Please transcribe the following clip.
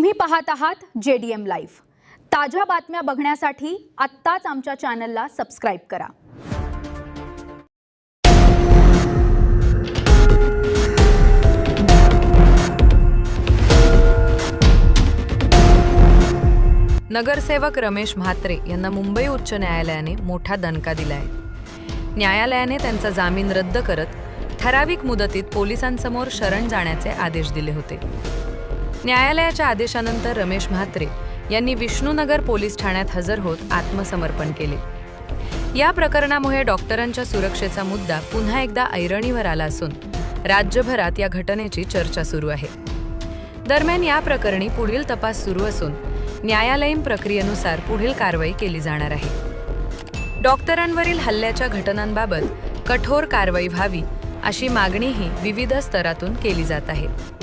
तुम्ही पाहत आहात JDM लाईव्ह। ताज्या बातम्या बघण्यासाठी आत्ताच आमच्या चॅनलला सबस्क्राइब करा। नगरसेवक रमेश म्हात्रे यांना मुंबई उच्च न्यायालयाने मोठा दणका दिलाय। न्यायालयाने त्यांचा जामीन रद्द करत ठराविक मुदतीत पोलिसांसमोर शरण जाण्याचे आदेश दिले होते। न्यायालयाच्या आदेशानंतर रमेश म्हात्रे यांनी विष्णुनगर पोलीस ठाण्यात हजर होत आत्मसमर्पण केले। या प्रकरणामुळे डॉक्टरांच्या सुरक्षेचा मुद्दा पुन्हा एकदा ऐरणीवर आला असून राज्यभरात या घटनेची चर्चा सुरू आहे। दरम्यान या प्रकरणी पुढील तपास सुरू असून न्यायालयीन प्रक्रियेनुसार पुढील कारवाई केली जाणार आहे। डॉक्टरांवरील हल्ल्याच्या घटनांबाबत कठोर कारवाई व्हावी अशी मागणीही विविध स्तरातून केली जात आहे।